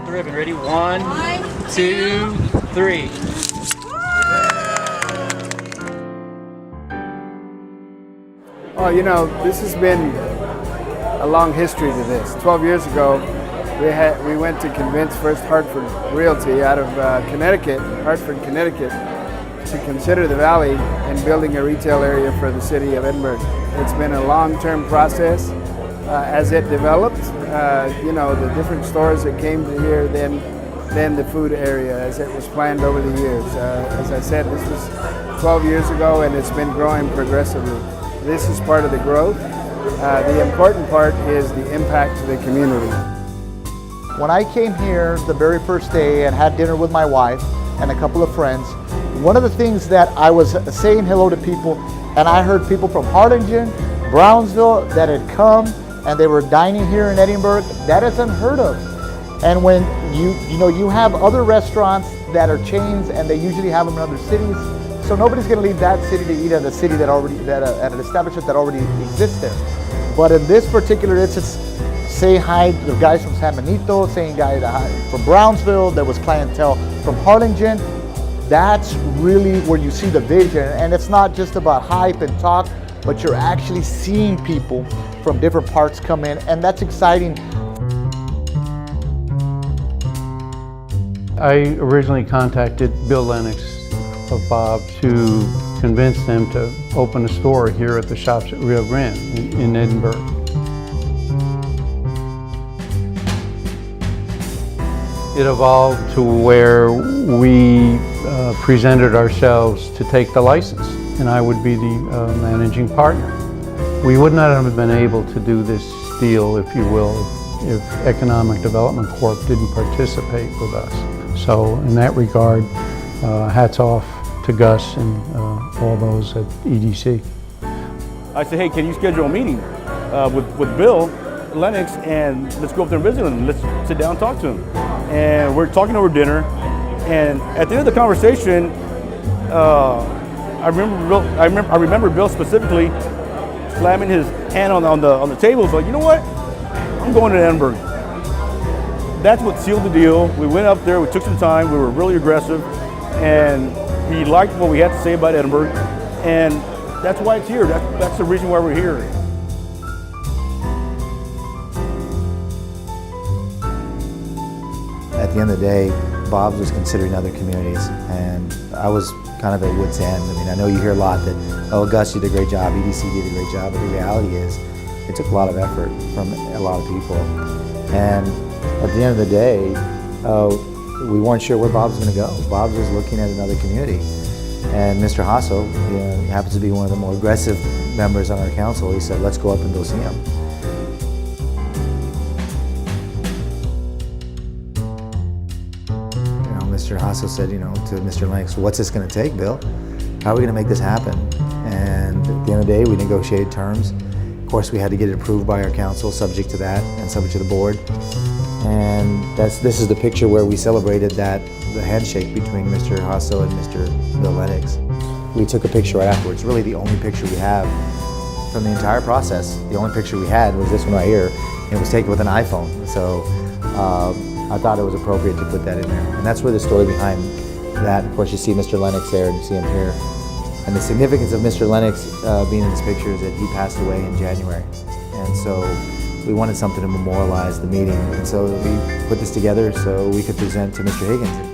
Cut the ribbon. Ready? 1, 2, 3. Oh, you know, this has been a long history to this. 12 years ago, we went to convince First Hartford Realty out of Hartford, Connecticut, to consider the valley and building a retail area for the city of Edinburg. It's been a long-term process. As it developed, you know, the different stores that came to here, then the food area as it was planned over the years. As I said, this was 12 years ago and it's been growing progressively. This is part of the growth. The important part is the impact to the community. When I came here the very first day and had dinner with my wife and a couple of friends, one of the things that I was saying hello to people, and I heard people from Harlingen, Brownsville that had come and they were dining here in Edinburg. That is unheard of. And when you have other restaurants that are chains and they usually have them in other cities, so nobody's going to leave that city to eat at a city that at an establishment that already exists there. But in this particular instance, say hi to the guys from San Benito, saying hi from Brownsville, there was clientele from Harlingen. That's really where you see the vision, and it's not just about hype and talk, but you're actually seeing people from different parts come in, and that's exciting. I originally contacted Bill Lennox of Bob to convince them to open a store here at the shops at Rio Grande in Edinburg. It evolved to where we presented ourselves to take the license, and I would be the managing partner. We would not have been able to do this deal, if you will, if Economic Development Corp didn't participate with us. So in that regard, hats off to Gus and all those at EDC. I said, hey, can you schedule a meeting with Bill Lennox and let's go up there and visit him. Let's sit down and talk to him. And we're talking over dinner, and at the end of the conversation, I remember Bill specifically slamming his hand on the table. He's like, you know what? I'm going to Edinburg. That's what sealed the deal. We went up there, we took some time, we were really aggressive, and he liked what we had to say about Edinburg, and that's why it's here. That's the reason why we're here. At the end of the day, Bob's was considering other communities, and I was kind of at wit's end. I mean, I know you hear a lot that, oh, Gus, you did a great job, EDC did a great job, but the reality is it took a lot of effort from a lot of people. And at the end of the day, we weren't sure where Bob's going to go. Bob's was looking at another community. And Mr. Hasso, he happens to be one of the more aggressive members on our council. He said, let's go up and go see him. Mr. Hasso said, to Mr. Lennox, what's this going to take, Bill? How are we going to make this happen? And at the end of the day, we negotiated terms. Of course, we had to get it approved by our council, subject to that, and subject to the board. And this is the picture where we celebrated the handshake between Mr. Hasso and Mr. Bill Lennox. We took a picture right afterwards. Really the only picture we have from the entire process. The only picture we had was this one right here. And it was taken with an iPhone. So I thought it was appropriate to put that in there. And that's where the story behind that. Of course, you see Mr. Lennox there and you see him here. And the significance of Mr. Lennox being in this picture is that he passed away in January. And so we wanted something to memorialize the meeting. And so we put this together so we could present to Mr. Higgins.